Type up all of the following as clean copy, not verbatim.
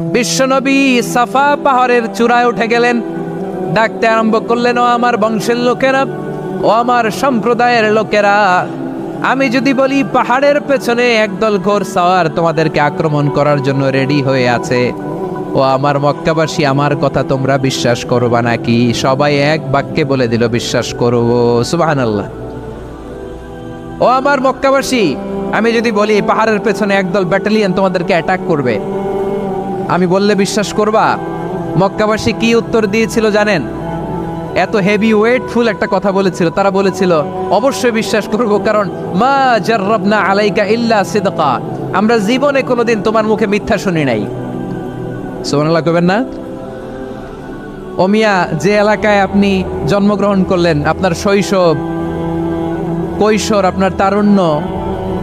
বিশ্বনবী সাফা পাহাড়ের চূড়ায় উঠে গেলেন, ডাকতে আরম্ভ করলেন, ও আমার বংশের লোকেরা, ও আমার সম্প্রদায়ের লোকেরা, আমি যদি বলি পাহাড়ের পেছনে একদল ঘোড়সাওয়ার তোমাদেরকে আক্রমণ করার জন্য রেডি হয়ে আছে, ও আমার মক্কাবাসী, আমার কথা তোমরা বিশ্বাস করবা নাকি? সবাই এক বাক্যে বলে দিল, বিশ্বাস করব। সুবহানাল্লাহ। ও আমার মক্কাবাসী, আমি যদি বলি পাহাড়ের পেছনে একদল ব্যাটালিয়ন তোমাদেরকে অ্যাটাক করবে, আমি বললে বিশ্বাস করবা? মক্কাবাসী কি উত্তর দিয়েছিল জানেন? এত হেভি ওয়েটফুল একটা কথা বলেছিল। তারা বলেছিল, অবশ্যই বিশ্বাস করব, কারণ মা জাররাবনা আলাইকা ইল্লা সিদকা, আমরা জীবনে কোনোদিন তোমার মুখে মিথ্যা শুনি নাই। সুবহানাল্লাহ কইবেন না? ও মিয়া, যে এলাকায় আপনি জন্মগ্রহণ করলেন, আপনার শৈশব, কৈশোর, আপনার তারুণ্য,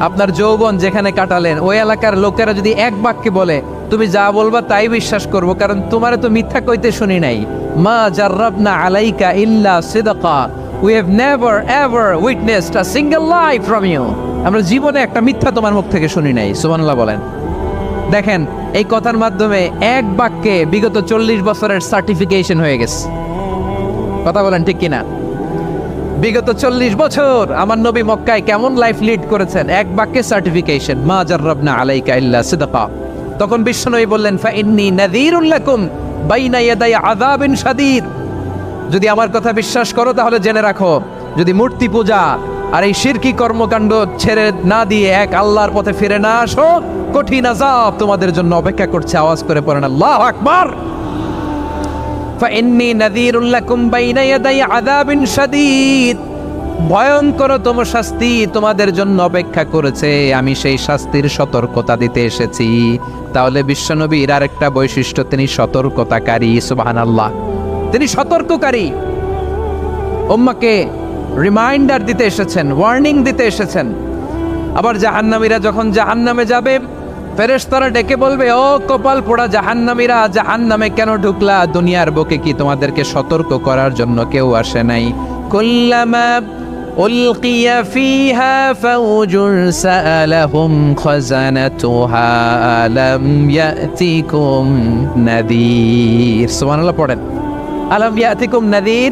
আপনার যৌবন যেখানে কাটালেন, ওই এলাকার লোকেরা যদি এক বাক্যে বলে তুমি যা বলবা তাই বিশ্বাস করব, কারণ তোমারে তো মিথ্যা কইতে শুনি নাই। মা জাররাবনা আলাইকা ইল্লা সিদকা, we have never ever witnessed a single lie from you, আমরা জীবনে একটা মিথ্যা তোমার মুখ থেকে শুনি নাই। সুবহানাল্লাহ বলেন। দেখেন, এই কথার মাধ্যমে এক বাক্যে বিগত 40 বছরের সার্টিফিকেশন হয়ে গেছে। কথা বলেন ঠিক কিনা? বিগত 40 বছর আমার নবী মক্কায় কেমন লাইফ লিড করেছেন, এক বাক্যে সার্টিফিকেশন, মা জাররাবনা আলাইকা ইল্লা সিদকা। তখন বিশ্বনবী বললেন, ফাইন্নী নাযীরুল লাকুম বাইনা ইয়াদাই আযাবিন শাদীদ, যদি আমার কথা বিশ্বাস করো তাহলে জেনে রাখো, যদি মূর্তি পূজা আর এই শিরকি কর্মকাণ্ড ছেড়ে না দিয়ে এক আল্লাহর পথে ফিরে না আসো, কঠিন আযাব তোমাদের জন্য অপেক্ষা করছে। আওয়াজ করে পড়েন আল্লাহু আকবার। ফাইন্নী নাযীরুল লাকুম বাইনা ইয়াদাই আযাবিন শাদীদ, ভয়ঙ্করতম শাস্তি তোমাদের জন্য অপেক্ষা করেছে, আমি সেই শাস্তির সতর্কতা দিতে এসেছি। তাহলে বিশ্বনবীর আরেকটা বৈশিষ্ট্য, তিনি সতর্কতাকারী। সুবহানাল্লাহ, তিনি সতর্ককারী। উম্মাহকে রিমাইন্ডার দিতে এসেছেন, ওয়ার্নিং দিতে এসেছেন। আবার জাহান্নামীরা যখন জাহান্নামে যাবে, ফেরেশতারা ডেকে বলবে, ও কপাল পোড়া জাহান্নামীরা, জাহান্নামে কেন ঢুকলা? দুনিয়ার বুকে কি তোমাদেরকে সতর্ক করার জন্য কেউ আসে নাই? কুল্লামা উলকিয়া ফিহা ফাউজুন সাআলাহুম খাযানাতুহা আলাম ইয়াতিকুম নাযীর। সুবহানাল্লাহ পড়েন। আলাম ইয়াতিকুম নাযীর,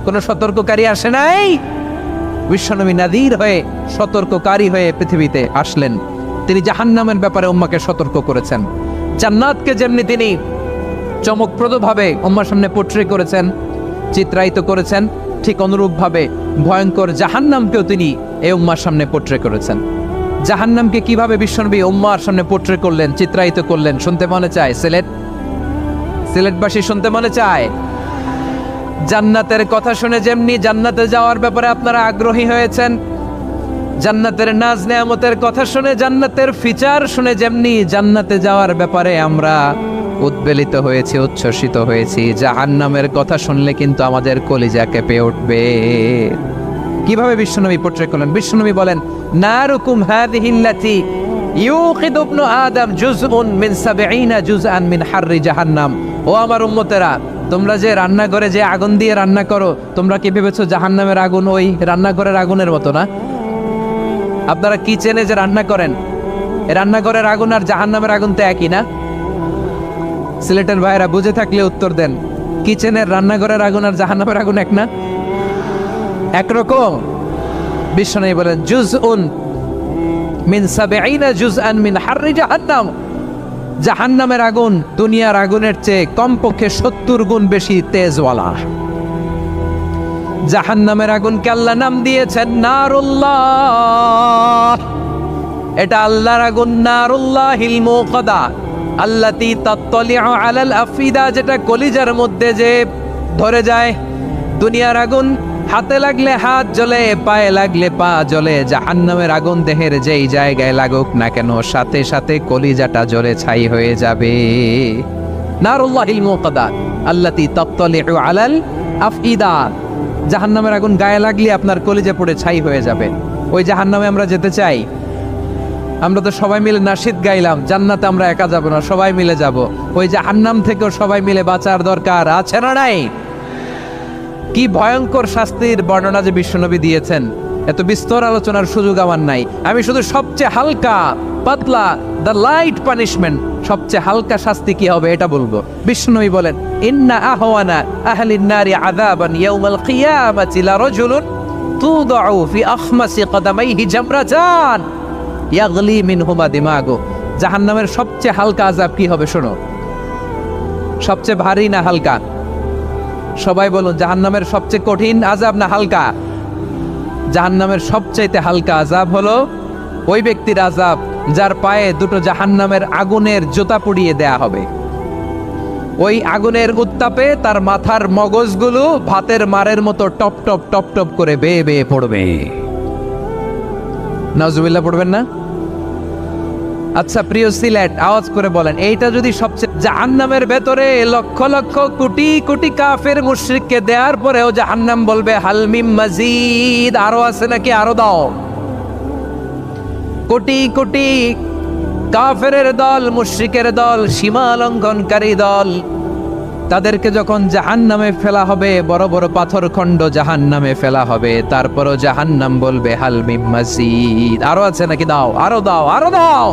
কোন সতর্ককারী আসে নাই? বিশ্বনবী নাযীর হয়ে, সতর্ককারী হয়ে পৃথিবীতে আসলেন। তিনি জাহান্নামের ব্যাপারে উম্মাহকে সতর্ক করেছেন। জান্নাতকে যেমনি তিনি চমকপ্রদভাবে উম্মাহর সামনে পোট্রে করেছেন, চিত্রায়িত করেছেন, ঠিক অনুরূপভাবে ভয়ঙ্কর জাহান্নামকেও তিনি এই উম্মাহর সামনে পোট্রে করেছেন। জাহান্নামকে কিভাবে বিশ্বনবী উম্মাহর সামনে পোট্রে করলেন, চিত্রায়িত করলেন, শুনতে মনে চায়? সিলেটবাসী শুনতে মনে চায়? জান্নাতের কথা শুনে যেমনি জান্নাতে যাওয়ার ব্যাপারে আপনারা আগ্রহী হয়েছেন, জান্নাতের নাজ নেয়ামতের কথা শুনে, জান্নাতের ফিচার শুনে যেমনি জান্নাতে যাওয়ার ব্যাপারে আমরা উদ্বেলিত হয়েছি, উচ্ছ্বসিত হয়েছি, জাহান্নামের কথা শুনলে কিন্তু আমাদের কলিজা কেঁপে উঠবে। কিভাবে বিশ্বনবী পোট্রে করলেন? বিশ্বনবী বলেন, নারুকুম হাযিহিল্লাতী ইউকিদু ইবনু আদম জুজউন মিন ৭০ জুজআন মিন হাররি জাহান্নাম। ও আমার উম্মতেরা, তোমরা যে রান্নাঘরে যে আগুন দিয়ে রান্না করো, তোমরা কি ভেবেছো জাহান্নামের আগুন ওই রান্নাঘরের আগুনের মতো না? আপনারা কিচেনে যে রান্না করেন, রান্নাঘরের আগুন আর জাহান্নামের আগুন তো একই না? সিলেটের ভাইরা বুঝে থাকলে উত্তর দেন। কিচেনের রান্নাঘরের আগুন আর জাহান্নামের আগুন এক না? একরকম? বিশ্বনবী বলেন, জুজউন মিন ৭০ জুজআন মিন হাররি জাহান্নাম, জাহান্নামের আগুন দুনিয়ার আগুনের চেয়ে কমপক্ষে ৭০ গুণ বেশি তেজওয়ালা। জাহান্নামের আগুনকে আল্লাহ নাম দিয়েছেন নারুল্লাহ। এটা আল্লাহর আগুন, নারুল্লাহিল মুকাদা আল্লাতী তাত্তালিউ আলাল আফিদা, যেটা কলিজার মধ্যে যে ধরে যায়। দুনিয়ার আগুন হাতে লাগলে হাত জ্বলে, পায়ে লাগলে পা জ্বলে, জাহান্নামের আগুন দেহের যেই জায়গায় লাগুক না কেন, সাথে সাথে কলিজাটা জ্বলে ছাই হয়ে যাবে। নারুল্লাহিল মুকাদা আল্লাতী তাত্তালিউ আলাল আফিদা, জাহান্নামের আগুন গায়ে লাগলে আপনার কলিজা পড়ে ছাই হয়ে যাবে। ওই জাহান্নামে আমরা যেতে চাই? আমরা তো সবাই মিলে নাশিদ গাইলাম, জান্নাতে আমরা একা যাব না, সবাই মিলে যাব। ওই জাহান্নাম থেকেও সবাই মিলে বাঁচার দরকার আছে না নাই? কি ভয়ঙ্কর শাস্তির বর্ণনা যে বিশ্বনবী দিয়েছেন, এত বিস্তর আলোচনার সুযোগ আমার নাই। আমি শুধু সবচেয়ে হালকা পাতলা, দ্য লাইট পানিশমেন্ট, সবচেয়ে হালকা শাস্তি কি হবে এটা বলবো। বিষ্ণুই বলেন, ইন্না আহওয়ানা আহলিন নারি আযাবান ইয়াউমাল কিয়ামাতি লারাজুলুন তুদাউ ফি আখমাসি কদামাইহি জামরাতান ইয়াগলি মিনহুমা দিমাগু। জাহান্নামের সবচেয়ে হালকা আযাব কি হবে শোনো। সবচেয়ে ভারী না হালকা? সবাই বলুন, জাহান্নামের সবচেয়ে কঠিন আযাব না হালকা? জাহান্নামের সবচাইতে হালকা আযাব হলো ওই ব্যক্তির আযাব যার পায়ে দুটো জাহান্নামের আগুনের জুতা পুড়িয়ে দেয়া হবে। ওই আগুনের উত্তাপে তার মাথার মগজগুলো ভাতের মারের মতো টপ টপ টপ টপ করে বেয়ে বেয়ে পড়বে। নাউজুবিল্লাহ পড়বেন না? আচ্ছা প্রিয় সিলেট, আওয়াজ করে বলেন, এইটা যদি সবচেয়ে, জাহান্নামের ভেতরে লক্ষ লক্ষ কোটি কোটি কাফের মুশরিককে দেওয়ার পরেও জাহান্নাম বলবে হাল মিম মাজিদ, আরো আছে নাকি, আরো দাও। কোটি কোটি কাফেরের দল, মুশরিকের দল, সীমা লঙ্ঘনকারী দল, তাদেরকে যখন জাহান্নামে ফেলা হবে, বড় বড় পাথর খণ্ড জাহান্নামে ফেলা হবে, তারপরও জাহান্নাম বলবে হাল মিম মাজিদ, আরো আছে নাকি, দাও, আরো দাও, আরো দাও।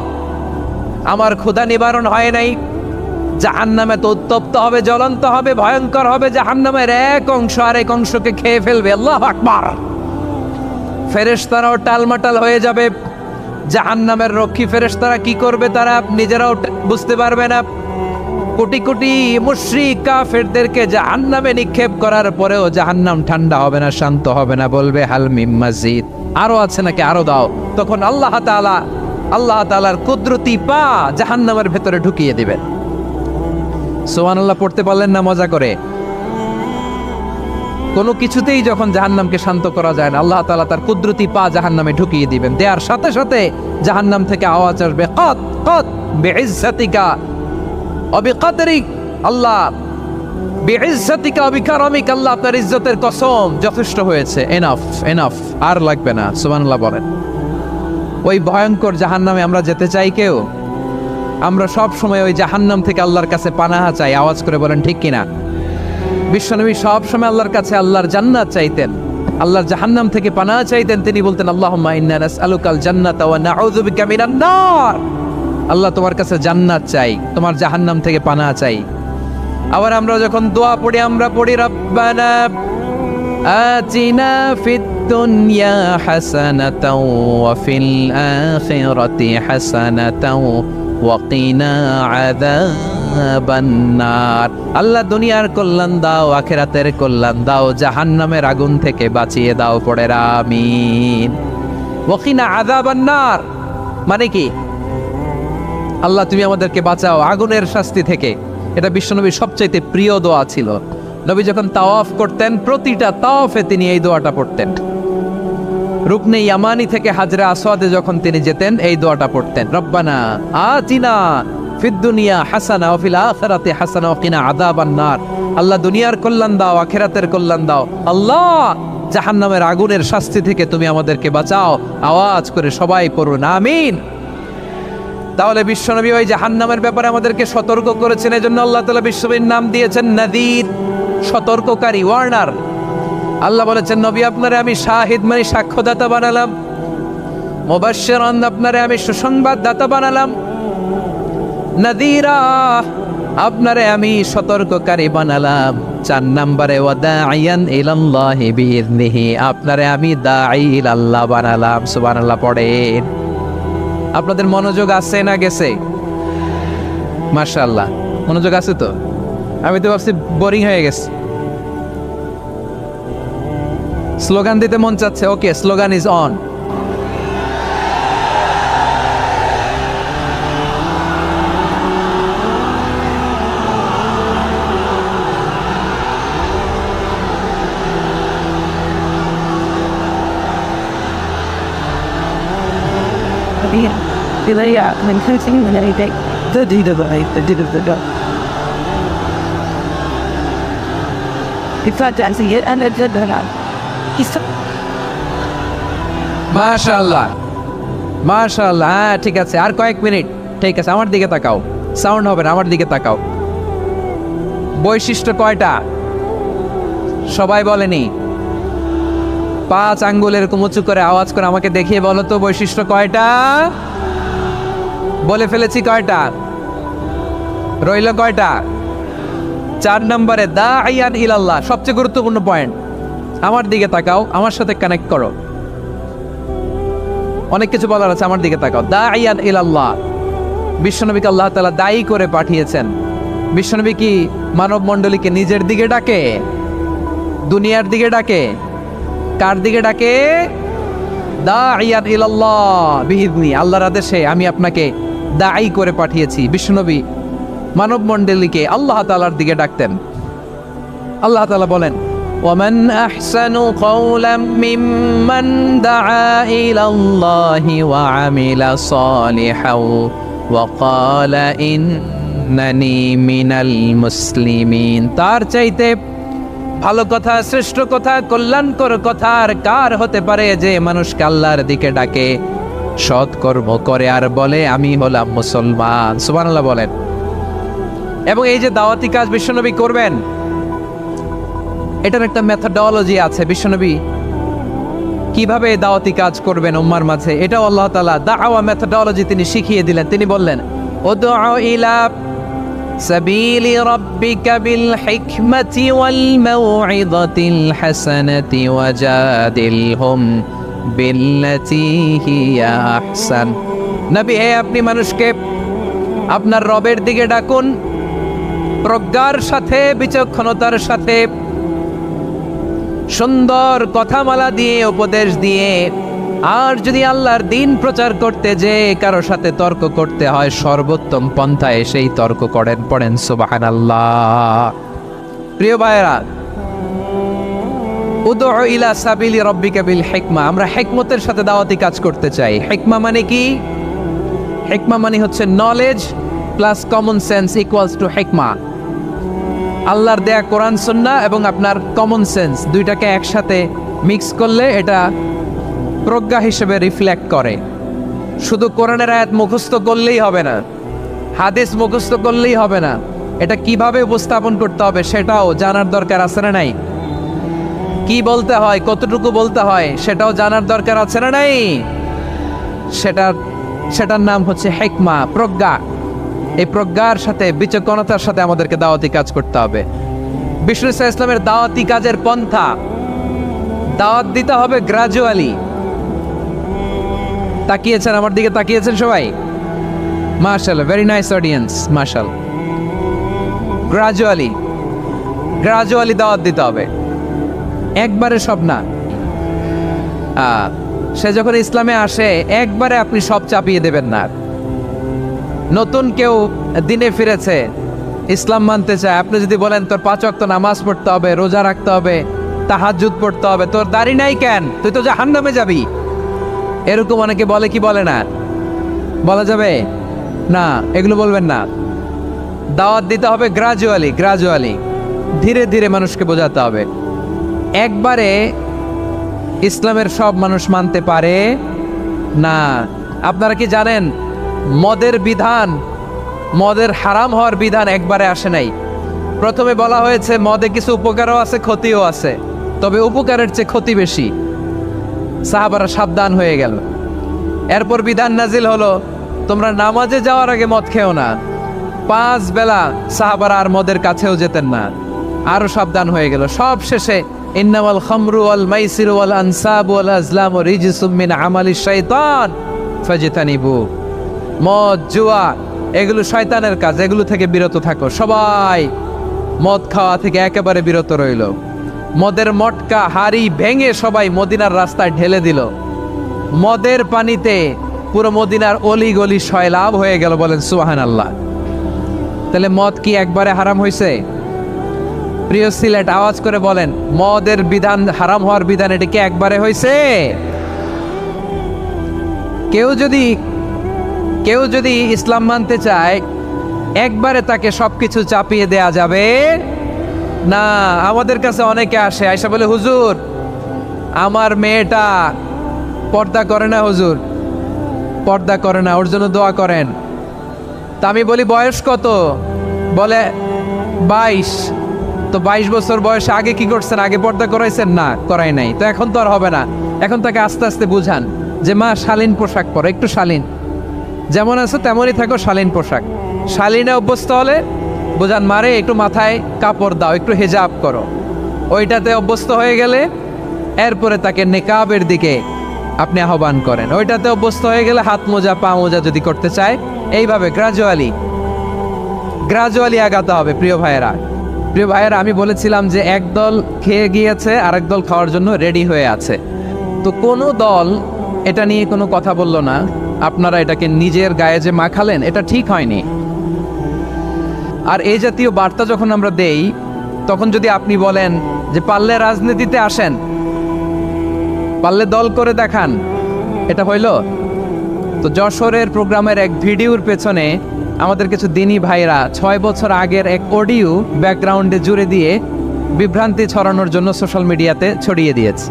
আমার ক্ষুধা নিবারণ হয় নাই। জাহান্নামে তো উত্তপ্ত হবে, জ্বলন্ত হবে, ভয়ঙ্কর হবে। জাহান্নামের এক অংশ আরেক অংশকে খেয়ে ফেলবে। আল্লাহু আকবার। ফেরেশতারাও টালমাটাল হয়ে যাবে। জাহান্নামের রক্ষী ফেরেশতারা কি করবে তারা নিজেরাও বুঝতে পারবে না। কোটি কোটি মুশরিক কাফেরদেরকে জাহান্নামে নিক্ষেপ করার পরেও জাহান্নাম ঠান্ডা হবে না, শান্ত হবে না, বলবে হাল মিম মাজিদ, আরো আছে নাকি, আরো দাও। তখন আল্লাহ তাআলার কুদরতি পা জাহান্নামের ভেতরে ঢুকিয়ে দিবেন। সুবহানাল্লাহ পড়তে পারলেন না মজা করে? কোনো কিছুতেই যখন জাহান্নামকে শান্ত করা যায় না, আল্লাহ তাআলা তার কুদরতি পা জাহান্নামে ঢুকিয়ে দিবেন। দেওয়ার সাথে সাথে জাহান্নাম থেকে আওয়াজ আসবে, কত কত বিইজ্জাতিকা ওয়া বিকদরিক, আল্লাহ বিইজ্জাতিকা ওয়া বিকারামিক, আল্লাহ আপনার ইজ্জতের কসম, যথেষ্ট হয়েছে, এনাফ এনাফ, আর লাগবে না। সুবহানাল্লাহ বলেন। ওই ভয়ঙ্কর জাহান্নামে আমরা যেতে চাই কেউ? আমরা সব সময় ওই জাহান্নাম থেকে আল্লাহর কাছে পানাহা চাই। আওয়াজ করে বলেন ঠিক কিনা? বিশ্বনবী সব সময় আল্লাহর কাছে আল্লাহর জান্নাত চাইতেন, আল্লাহর জাহান্নাম থেকে পানাহা চাইতেন। তিনি বলতেন, আল্লাহুম্মা ইন্না নাসআলুকাল জান্নাতা ওয়া নাউযু বিকা মিনান নার। আল্লাহ তোমার কাছে জান্নাত চাই, তোমার জাহান্নাম থেকে পানাহা চাই। আবার আমরা যখন দোয়া পড়ি, আমরা পড়ি রব্বানা আতিনা ফিদ দুনিয়া হাসানাতাও ওয়া ফিল আখিরাতি হাসানাতাও ওয়া কিনা আযাবান নার। আল্লাহ দুনিয়ার কল্যাণ দাও, আখিরাতের কল্যাণ দাও, জাহান্নামের আগুন থেকে বাঁচিয়ে দাও, পড়ে আমিন। ওয়া কিনা আযাবান নার মানে কি? আল্লাহ তুমি আমাদেরকে বাঁচাও আগুনের শাস্তি থেকে। এটা বিশ্বনবীর সবচাইতে প্রিয় দোয়া ছিল। নবী যখন তাওয়াফ করতেন, প্রতিটা তাওয়াফে তিনি এই দোয়াটা পড়তেন। রুকনে ইয়ামানি থেকে হাজরে আসওয়াদে যখন তিনি যেতেন, এই দোয়াটা পড়তেন, রব্বানা আতিনা ফিদ দুনিয়া হাসানা ওয়া ফিল আখিরাতি হাসানা ওয়া কিনা আযাবান নার। আল্লাহ দুনিয়ার কল্যাণ দাও, আখিরাতের কল্যাণ দাও। আল্লাহ জাহান্নামের আগুনের শাস্তি থেকে তুমি আমাদেরকে বাঁচাও। আওয়াজ করে সবাই পড়ুন আমিন। তাহলে বিশ্বনবী ওই জাহান্নামের ব্যাপারে আমাদেরকে সতর্ক করেছেন। এজন্য আল্লাহ তাআলা বিশ্বনবীর নাম দিয়েছেন নাযীর, সতর্ককারী, ওয়ার্নার। আল্লাহ বলেছেন, নবী আপনারে আমি শাহিদ মানে সাক্ষ্যদাতা বানালাম, মুবাশশিরান আপনারে আমি সুসংবাদদাতা বানালাম, নাযীরা আপনারে আমি সতর্ককারী বানালাম। 4 নম্বরে ওয়া দাঈয়ান ইলাল্লাহি বিইذনিহি, আপনারে আমি দাঈ ইলাল্লাহ বানালাম। সুবহানাল্লাহ পড়েন। আপনাদের মনোযোগ আছে না গেছে? মাশাআল্লাহ মনোযোগ আছে তো? আমি তো ভাবছি বোরিং হয়ে গেছে। স্লোগান দিতে মন চাচ্ছে। ওকে, স্লোগান ইজ অন। মাশাআল্লাহ মাশাআল্লাহ। হ্যাঁ ঠিক আছে, আর কয়েক মিনিট। ঠিক আছে, আমার দিকে তাকাও, সাউন্ড হবে না, আমার দিকে তাকাও। বৈশিষ্ট্য কয়টা সবাই বলেনি? 5 আঙ্গুলের এরকম উঁচু করে আওয়াজ করে আমাকে দেখিয়ে বলো তো বৈশিষ্ট্য কয়টা? বলে ফেলেছি কয়টা? রইল কয়টা? 4 নম্বরে দাঈয়ান ইলাল্লাহ, সবচেয়ে গুরুত্বপূর্ণ পয়েন্ট। আমার দিকে তাকাও, আমার সাথে কানেক্ট করো। অনেক কিছু বলার আছে, আমার দিকে তাকাও। দাঈয়ান ইলাল্লাহ, বিশ্বনবীকে আল্লাহ তাআলা দায়ী করে পাঠিয়েছেন। বিশ্বনবী কি মানব মণ্ডলীকে নিজের দিকে ডাকে? দুনিয়ার দিকে ডাকে? কার দিকে ডাকে? দাঈয়ান ইলাল্লাহ বিইذনি, আল্লাহর আদেশে আমি আপনাকে দায়ী করে পাঠিয়েছি। বিশ্বনবী মানব মণ্ডলীকে আল্লাহ তাআলার দিকে ডাকতেন। আল্লাহ তাআলা বলেন, ওয়ামান আহসানু কাওলাম মিম্মান দাআ ইলাল্লাহি ওয়া আমিলা সালিহাও ওয়া ক্বালা ইন্নানি মিনাল মুসলিমিন। তার চাইতে ভালো কথা, শ্রেষ্ঠ কথা, কল্যাণকর কথা আর কার হতে পারে যে মানুষকে আল্লাহর দিকে ডাকে, সৎ কর্ম করে আর বলে আমি হলাম মুসলমান। সুবহানাল্লাহ বলেন। এবং এই যে দাওয়াতি কাজ বিশ্বনবী করবেন, এটার একটা মেথডোলজি আছে। বিশ্বনবী কিভাবে দাওয়াতি কাজ করবেন উম্মার মাঝে, এটাও আল্লাহ তাআলা দাওয়া মেথডোলজি তিনি শিখিয়ে দিলেন। তিনি বললেন, উদউ ইলা সাবিলি রাব্বিকা বিল হিকমাতি ওয়াল মাউইযাতিল হাসানাতি ওয়াজাদিলহুম বিল্লাতী হিয়া আহসান। নবী, হে আপনি মানুষকে আপনার রবের দিকে ডাকুন, প্রজ্ঞার সাথে, বিচক্ষণতার সাথে, সুন্দর কথামালা দিয়ে, উপদেশ দিয়ে। আর যদি আল্লাহর দ্বীন প্রচার করতে যে কারো সাথে তর্ক করতে হয়, সর্বোত্তম পন্থায় সেই তর্ক করেন। পড়েন সুবহানাল্লাহ। প্রিয় ভাইরা, উদউ ইলা সাবিলি রাব্বিকা বিল হিকমা, আমরা হিকমতের সাথে দাওয়াতি কাজ করতে চাই। হিকমা মানে কি? হিকমা মানে হচ্ছে knowledge plus common sense equals to হিকমা। আল্লাহর দেয়া কোরআন সুন্নাহ এবং আপনার কমন সেন্স দুইটাকে একসাথে মিক্স করলে এটা প্রজ্ঞা হিসেবে রিফ্লেক্ট করে। শুধু কোরআনের আয়াত মুখস্থ করলেই হবে না, হাদিস মুখস্থ করলেই হবে না, এটা কিভাবে উপস্থাপন করতে হবে সেটাও জানার দরকার আছে না নাই? কি বলতে হয়, কতটুকু বলতে হয় সেটাও জানার দরকার আছে না নাই? সেটার নাম হচ্ছে হিকমা, প্রজ্ঞা। এই প্রজ্ঞার সাথে, বিচক্ষণতার সাথে আমাদেরকে দাওয়াতি কাজ করতে হবে। বিষ্ণু ইসলামের দাওয়াতি কাজের পন্থা, দাওয়াত দিতে হবে গ্রাজুয়ালি। তাকিয়েছেন আমার দিকে, তাকিয়েছেন সবাই? মাশাআল্লাহ, ভেরি নাইস অডিয়েন্স, মাশাআল্লাহ। গ্রাজুয়ালি দাওয়াত দিতে হবে, একবারে সব না। সে যখন ইসলামে আসে একবারে আপনি সব চাপিয়ে দেবেন না। নতুন কেউ দিনে ফিরেছে, ইসলাম মানতে চায়, আপনি যদি বলেন তোর 5 ওয়াক্ত নামাজ পড়তে হবে, রোজা রাখতে হবে, তাহাজ্জুদ পড়তে হবে, তোর দাড়ি নাই কেন, তুই তো জাহান্নামে যাবি, এরকম অনেকে বলে কি বলে না? বলা যাবে না, এগুলো বলবেন না। দাওয়াত দিতে হবে গ্রাজুয়ালি, ধীরে ধীরে মানুষকে বোঝাতে হবে। একবারে ইসলামের সব মানুষ মানতে পারে না। আপনারা কি জানেন মদের বিধান, মদের হারাম হওয়ার বিধান একবারে আসে নাই। প্রথমে বলা হয়েছে মদে কিছু উপকারও আছে, ক্ষতিও আছে, তবে উপকারের চেয়ে ক্ষতি বেশি। সাহাবারা সাবধান হয়ে গেল। এরপর বিধান নাজিল হলো, তোমরা নামাজে যাওয়ার আগে মদ খেও না। 5 বেলা সাহাবারা আর মদের কাছেও যেতেন না, আরো সাবধান হয়ে গেল। সব শেষে ইন্নামাল খামরু ওয়াল মাইসিরু ওয়াল আনসাবু ওয়াল আজলামু রিজসুম মিন আমালিশ শাইতান ফাজতানিবু। মদ, জুয়া এগুলো শয়তানের কাজ, এগুলো থেকে বিরত থাকো। সবাই মদ খাওয়া থেকে একেবারে বিরত রইল। মদের মটকা হাড়ি ভেঙে সবাই মদিনার রাস্তায় ঢেলে দিল। মদের পানিতে পুরো মদিনার অলি গলি সয়লাভ হয়ে গেল। বলেন সুবহানাল্লাহ। তাহলে মদ কি একবারে হারাম হয়েছে? প্রিয় সিলেট, আওয়াজ করে বলেন, মদের বিধান, হারাম হওয়ার বিধান এটা কি একবারে হয়েছে? কেউ যদি ইসলাম মানতে চায় একবারে তাকে সবকিছু চাপিয়ে দেয়া যাবে না। আমাদের কাছে অনেকে আসে, আয়সা বলে, হুজুর আমার মেয়েটা পর্দা করে না, হুজুর পর্দা করে না, ওর জন্য দোয়া করেন। তা আমি বলি বয়স কত? বলে 22। তো 22 বছর বয়সে আগে কি করছেন? আগে পর্দা করাইছেন? না, করাই নাই। তো এখন তো আর হবে না। এখন তাকে আস্তে আস্তে বুঝান যে মা শালীন পোশাক পরো, একটু শালীন, যেমন আছো তেমনই থাকো, শালীন পোশাক। শালীনে অভ্যস্ত হলে বোঝান মারে একটু মাথায় কাপড় দাও, একটু হেজাব করো। ওইটাতে অভ্যস্ত হয়ে গেলে এরপরে তাকে নেকাবের দিকে আপনি আহ্বান করেন। ওইটাতে অভ্যস্ত হয়ে গেলে হাত মোজা পা মোজা যদি করতে চায়, এইভাবে গ্রাজুয়ালি আগাতে হবে। প্রিয় ভাইয়েরা, আমি বলেছিলাম যে একদল খেয়ে গিয়েছে, আরেক দল খাওয়ার জন্য রেডি হয়ে আছে। তো কোনো দল এটা নিয়ে কোনো কথা বলল না, আপনারা এটাকে নিজের গায়ে যে মাখালেন, এটা ঠিক হয়নি। আর এই জাতীয় বার্তা যখন আমরা দেই, তখন যদি আপনি বলেন যে পারলে রাজনীতিতে আসেন, পারলে দল করে দেখান, এটা হইল? তো যশোরের প্রোগ্রামের এক ভিডিওর পেছনে আমাদের কিছু দিনী ভাইরা 6 বছর আগের এক অডিও ব্যাকগ্রাউন্ডে জুড়ে দিয়ে বিভ্রান্তি ছড়ানোর জন্য সোশ্যাল মিডিয়াতে ছড়িয়ে দিয়েছে।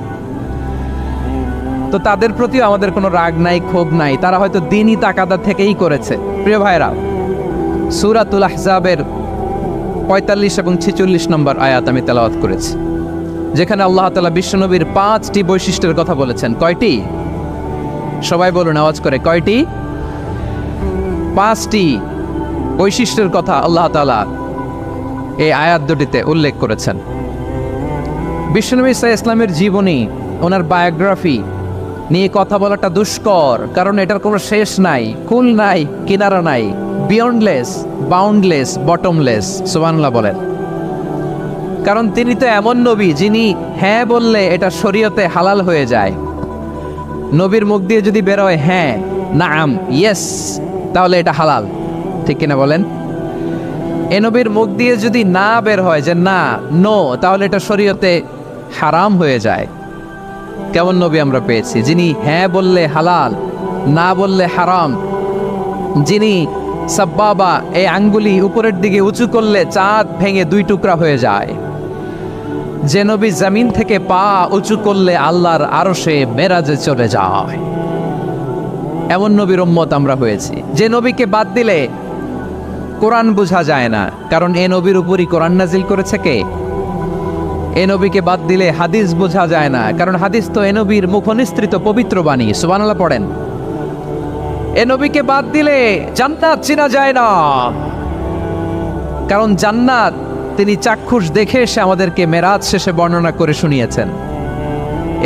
তো তাদের প্রতিও আমাদের কোনো রাগ নাই, ক্ষোভ নাই, তারা হয়তো দিনই তাকাদা থেকেই করেছে। প্রিয় ভাইরা, সূরাতুল আহজাবের 45 এবং 46 নম্বর আয়াত আমি তেলাওয়াত করেছি, যেখানে আল্লাহ তাআলা বিশ্বনবীর 5টি বৈশিষ্ট্যের কথা বলেছেন। কয়টি? সবাই বলুন আওয়াজ করে, কয়টি? 5টি বৈশিষ্ট্যের কথা আল্লাহ তাআলা এই আয়াত দুটিতে উল্লেখ করেছেন। বিশ্বনবী সাল্লাল্লাহু আলাইহি ইসলামের জীবনী, ওনার বায়োগ্রাফি নিয়ে কথা বলাটা দুষ্কর, কারণ এটার কোনো শেষ নাই, কুল নাই, কিনারা নাই, বিয়ন্ডলেস, বাউন্ডলেস, বটমলেস। সুবহানাল্লাহ বলেন। কারণ তিনি তো এমন নবী যিনি হ্যাঁ বললে এটা শরীয়তে হালাল হয়ে যায়। নবীর মুখ দিয়ে যদি বেরোয় হ্যাঁ, নাম, ইয়েস, তাহলে এটা হালাল। ঠিক কিনা বলেন? এ নবীর মুখ দিয়ে যদি না বের হয় যে না, নো, তাহলে এটা শরীয়তে হারাম হয়ে যায়। কেমন নবী আমরা পেয়েছি, যিনি হ্যাঁ বললে হালাল, না বললে হারাম, যিনি সাব্বাবা, এই আঙ্গুলি উপরের দিকে উঁচু করলে চাঁদ ভেঙে 2 টুকরা হয়ে যায়, যে নবী জমিন থেকে পা উঁচু করলে আল্লাহর আরশে মেরাজে চলে যায়। এমন নবীর উম্মত আমরা হয়েছি। যে নবীকে বাদ দিলে কোরআন বোঝা যায় না, কারণ এ নবীর উপরই কোরআন নাজিল করেছে কে? এ নবীকে বাদ দিলে হাদিস বোঝা যায় না, কারণ হাদিস তো এ নবীর মুখনিসৃত পবিত্র বাণী। সুবহানাল্লাহ পড়েন। এ নবীকে বাদ দিলে জান্নাত চেনা যায় না, কারণ জান্নাত তিনি চাক্ষুষ দেখে এসে আমাদেরকে মেরাজ শেষে বর্ণনা করে শুনিয়েছেন।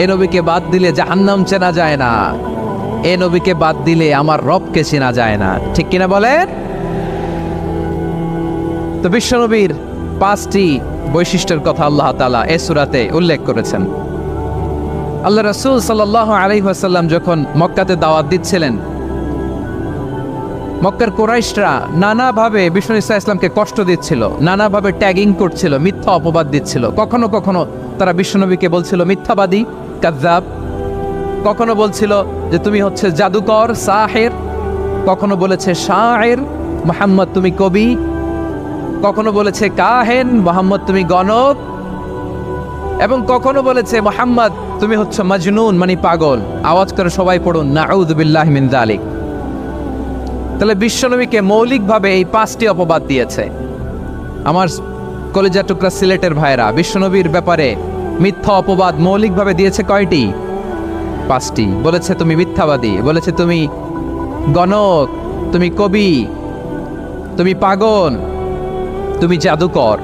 এ নবীকে বাদ দিলে জাহান্নাম চেনা যায় না, এ নবীকে বাদ দিলে আমার রবকে চেনা যায় না। ঠিক কিনা বলেন? তো বিশ্বনবীর 5টি বৈশিষ্ট্যের কথা আল্লাহ তাআলা এই সূরাতে উল্লেখ করেছেন। আল্লাহ রাসূল সাল্লাল্লাহু আলাইহি ওয়াসাল্লাম যখন মক্কাতে দাওয়াত দিচ্ছিলেন, মক্কার কুরাইশরা নানাভাবে বিশ্বনবী সাল্লাল্লাহু আলাইহি ওয়াসাল্লামকে কষ্ট দিচ্ছিল, নানাভাবে ট্যাগিং করছিল, মিথ্যা অপবাদ দিচ্ছিল। কখনো কখনো তারা বিশ্বনবীকে বলছিল মিথ্যাবাদী, কাযযাব। কখনো বলছিল যে তুমি হচ্ছে জাদুকর, সাহির। কখনো বলেছে শায়ের, মুহাম্মদ তুমি কবি। কখনো বলেছে কাহেন, মুহাম্মদ তুমি গণক। এবং কখনো বলেছে মুহাম্মদ তুমি হচ্ছে মাজনুন, মানে পাগল। আওয়াজ করে সবাই পড়ুন, নাউযু বিল্লাহি মিন যালিক। তাহলে বিশ্বনবীকে মৌলিকভাবে এই 5টি অপবাদ দিয়েছে। আমার কলিজা টুকরা সিলেটের ভাইরা, বিশ্বনবীর ব্যাপারে মিথ্যা অপবাদ মৌলিকভাবে দিয়েছে কয়টি? 5টি। বলেছে তুমি মিথ্যাবাদী, বলেছে তুমি গণক, তুমি কবি, তুমি পাগল, তুমি জাদুকর।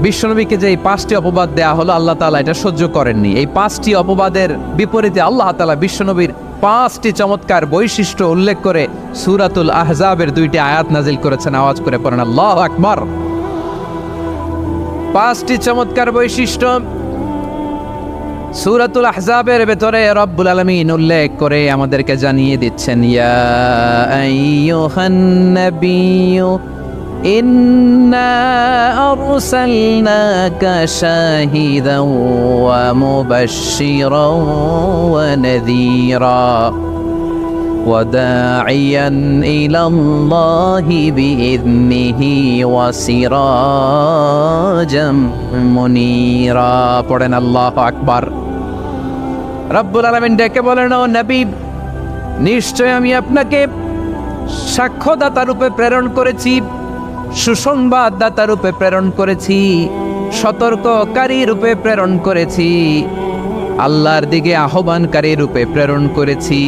বিশ্বনবীকে যে এই 5টি অপবাদ দেয়া হলো, আল্লাহ তাআলা এটা সহ্য করেননি। এই 5টি অপবাদের বিপরীতে আল্লাহ তাআলা বিশ্বনবীর 5টি চমৎকার বৈশিষ্ট্য উল্লেখ করে সূরাতুল আহজাবের 2টি আয়াত নাজিল করেছেন। আওয়াজ করে পড়েন আল্লাহু আকবার। 5টি চমৎকার বৈশিষ্ট্য সূরাতুল আহজাবের ভেতরে রব্বুল আলামিন উল্লেখ করে আমাদেরকে জানিয়ে দিচ্ছেন, ইয়া আইয়ুহান নাবিয়্যু ইন্না আরসালনাকা শাহিদান ওয়া মুবাশশিরান ওয়া নাযীরা ওয়া দাঈয়ান ইলাল্লাহি বিইذনিহি ওয়া সিরাজাম মুনীরা। পড়েন আল্লাহু আকবার। রব্বুল আলামিন ডেকে বলেন, ও নবী, নিশ্চয় আমি আপনাকে সাক্ষ্যদাতা রূপে প্রেরণ করেছি, সুসংবাদদাতা রূপে প্রেরণ করেছি, সতর্ককারী রূপে প্রেরণ করেছি, আল্লাহর দিকে আহ্বানকারী রূপে প্রেরণ করেছি।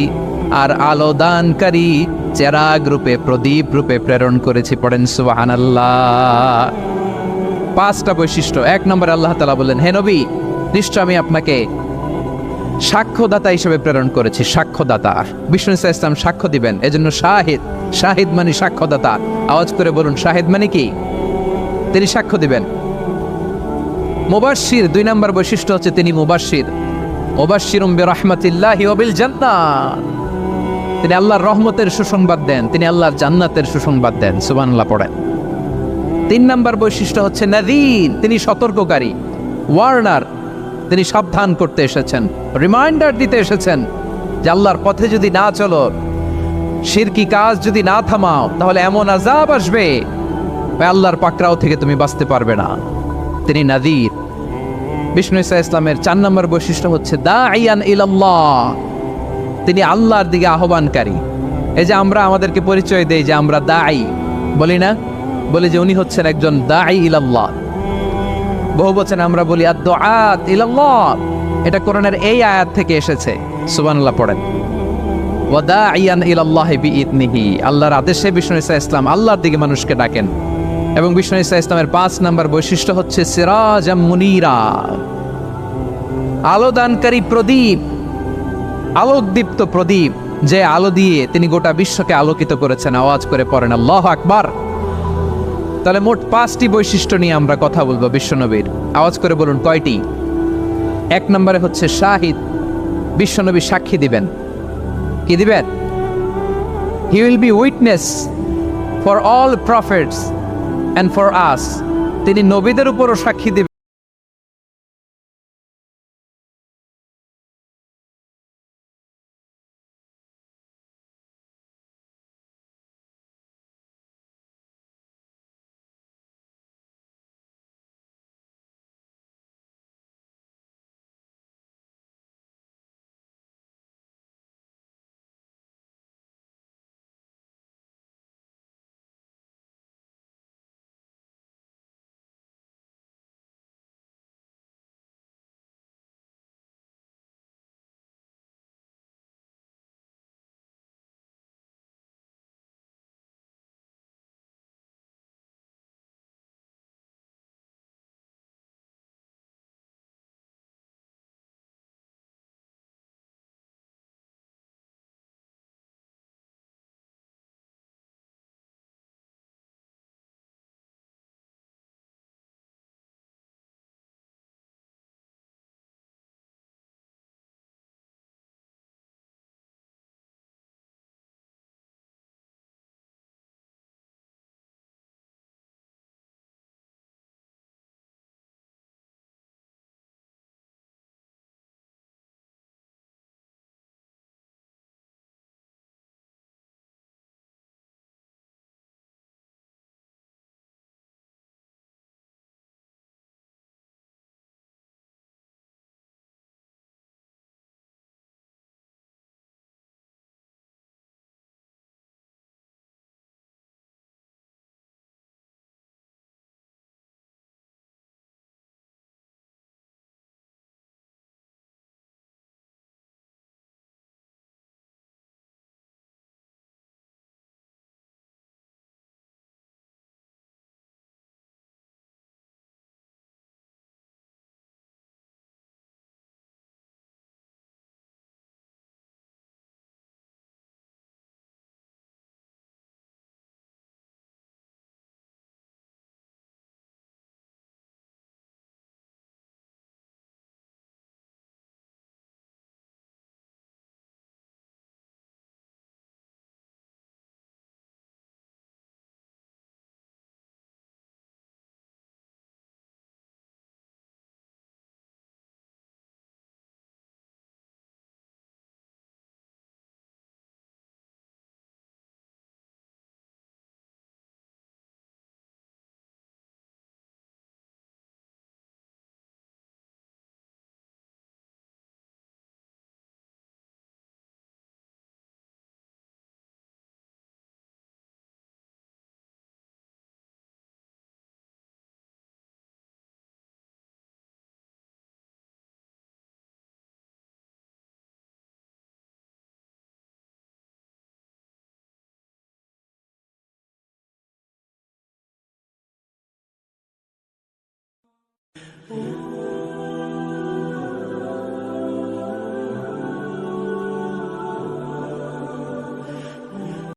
আর আলো দানকারী চেরাগ রূপে প্রদীপ রূপে প্রেরণ করেছি। পড়েন সুবহানাল্লাহ। পাঁচটা বৈশিষ্ট্য। এক নম্বরে আল্লাহ তাআলা বললেন, হে নবী, নিশ্চয় আমি আপনাকে সাক্ষ্যদাতা হিসেবে প্রেরণ করেছি। সাক্ষ্যদাতা, বিষ্ণু ইসা ইসলাম সাক্ষ্য দিবেন, এজন্য শাহিদ। শাহিদ মানে সাক্ষ্যদাতা। আওয়াজ করে বলুন, শাহিদ মানে কি? তিনি সাক্ষ্য দিবেন। মুবাশশির, দুই নম্বর বৈশিষ্ট্য হচ্ছে তিনি মুবাশশির। মুবাশশিরুম বিরহমাতিল্লাহি ওয়া বিল জান্নাহ, তিনি আল্লাহর রহমতের সুসংবাদ দেন, তিনি আল্লাহর জান্নাতের সুসংবাদ দেন। সুবহানাল্লাহ পড়েন। তিন নম্বর বৈশিষ্ট্য হচ্ছে নাযীর, তিনি সতর্ককারী। ওয়ার্নার, তিনি সাবধান করতে এসেছেন, রিমাইন্ডার দিতে এসেছেন যে আল্লাহর পথে যদি না চলো, শিরকি কাজ যদি না থামাও, তাহলে এমন আযাব আসবে আল্লাহর পাকড়াও থেকে তুমি বাঁচতে পারবে না। তিনি নাযীর। বিষ্ণু ইসা ইসলামের চার নম্বর বৈশিষ্ট্য হচ্ছে দাঈয়ান ইলাল্লাহ, তিনি আল্লাহর দিকে আহ্বানকারী। এই যে আমরা আমাদেরকে পরিচয় দেই যে আমরা দাঈ, বলি না? বলি যে উনি হচ্ছেন একজন দাঈ ইলাল্লাহ। বহু বচনে আমরা বলি আদ-দুআত ইলাল্লাহ। এটা কোরআনের এই আয়াত থেকে এসেছে। সুবহানাল্লাহ পড়েন। ওয়া দাঈয়ান ইলাল্লাহি বিইذনিহি, আল্লাহর আদেশে বিষ্ণু ইসা ইসলাম আল্লাহর দিকে মানুষকে ডাকেন। এবং বিষ্ণু ইসা ইসলামের 5 নম্বর বৈশিষ্ট্য হচ্ছে সিরাজাম মুনীরা, আলোদানকারী প্রদীপ, আলোকদীপ্ত প্রদীপ, যে আলো দিয়ে তিনি গোটা বিশ্বকে আলোকিত করেছেন। আওয়াজ করে পড়েন আল্লাহু আকবার। তাহলে মোট 5টি বৈশিষ্ট্য নিয়ে আমরা কথা বলবো বিশ্বনবীর। আওয়াজ করে বলুন কয়টি? এক নম্বরে হচ্ছে শাহিদ, বিশ্বনবী সাক্ষী দিবেন। কি দিবেন? He will be witness for all prophets and for us, তিনি নবীদের উপরও সাক্ষী দিবেন।